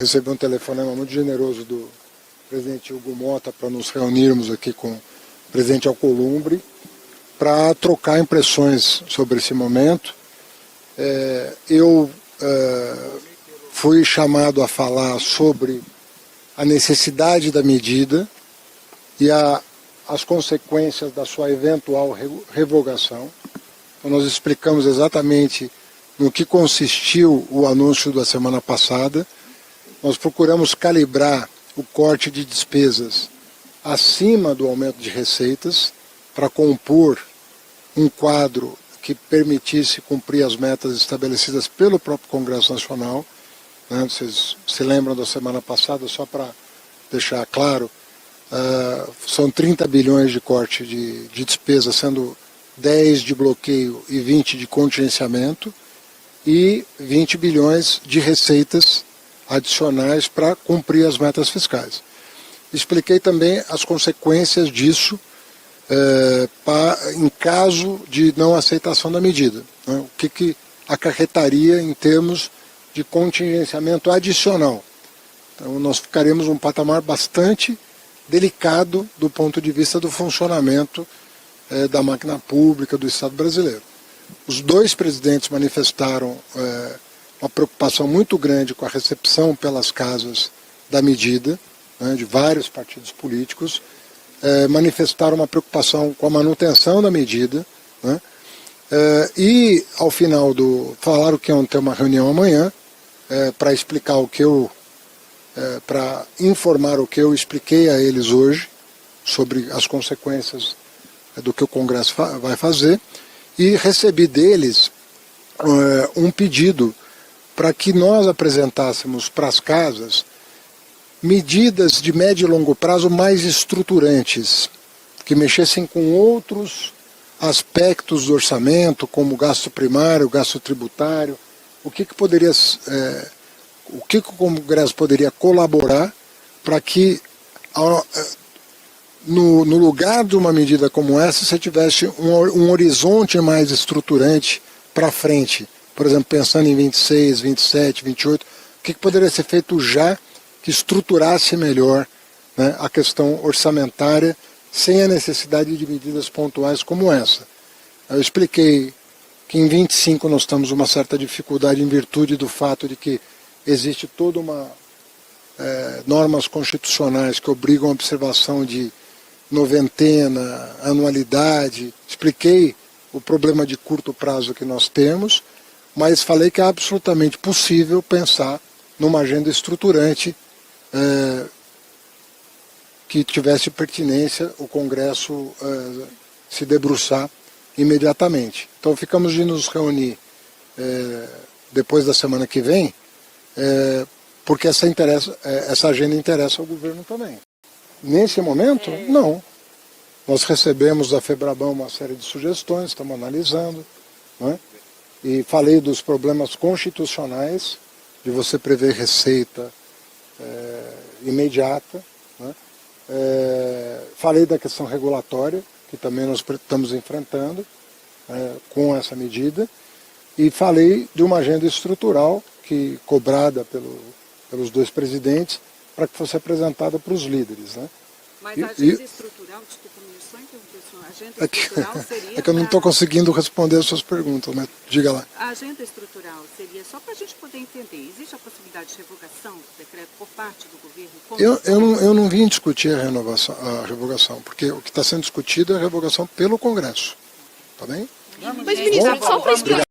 Recebi um telefonema muito generoso do presidente Hugo Motta para nos reunirmos aqui com o presidente Alcolumbre para trocar impressões sobre esse momento. Eu fui chamado a falar sobre a necessidade da medida e as consequências da sua eventual revogação. Então, nós explicamos exatamente no que consistiu o anúncio da semana passada. Nós procuramos calibrar o corte de despesas acima do aumento de receitas para compor um quadro que permitisse cumprir as metas estabelecidas pelo próprio Congresso Nacional. Vocês se lembram da semana passada, só para deixar claro, são 30 bilhões de corte de despesa, sendo 10 de bloqueio e 20 de contingenciamento, e 20 bilhões de receitas adicionais para cumprir as metas fiscais. Expliquei também as consequências disso em caso de não aceitação da medida. O que acarretaria em termos de contingenciamento adicional. Então nós ficaremos num patamar bastante delicado do ponto de vista do funcionamento da máquina pública do Estado brasileiro. Os dois presidentes manifestaram uma preocupação muito grande com a recepção pelas casas da medida, de vários partidos políticos, manifestaram uma preocupação com a manutenção da medida, e ao final falaram que iam ter uma reunião amanhã para explicar para informar o que eu expliquei a eles hoje sobre as consequências do que o Congresso vai fazer, e recebi deles um pedido para que nós apresentássemos para as casas medidas de médio e longo prazo mais estruturantes, que mexessem com outros aspectos do orçamento, como gasto primário, gasto tributário, o que o Congresso poderia colaborar para que, no lugar de uma medida como essa, você tivesse um horizonte mais estruturante para frente. Por exemplo, pensando em 26, 27, 28, o que poderia ser feito já que estruturasse melhor, a questão orçamentária, sem a necessidade de medidas pontuais como essa. Eu expliquei que em 25 nós temos uma certa dificuldade em virtude do fato de que existe toda normas constitucionais que obrigam a observação de noventena, anualidade. Expliquei o problema de curto prazo que nós temos, mas falei que é absolutamente possível pensar numa agenda estruturante que tivesse pertinência o Congresso se debruçar imediatamente. Então ficamos de nos reunir depois da semana que vem, porque essa agenda interessa ao governo também. Nesse momento, não. Nós recebemos da FEBRABAN uma série de sugestões, estamos analisando, e falei dos problemas constitucionais, de você prever receita imediata, falei da questão regulatória, que também nós estamos enfrentando com essa medida, e falei de uma agenda estrutural cobrada pelos dois presidentes para que fosse apresentada para os líderes. Mas a agenda estrutural, desculpa, só interromper, a agenda estrutural seria... É que eu não estou conseguindo responder as suas perguntas, mas diga lá. A agenda estrutural seria, só para a gente poder entender, existe a possibilidade de revogação do decreto por parte do governo? Eu não vim discutir a revogação, porque o que está sendo discutido é a revogação pelo Congresso. Tá bem? Mas, ministro, só para explicar.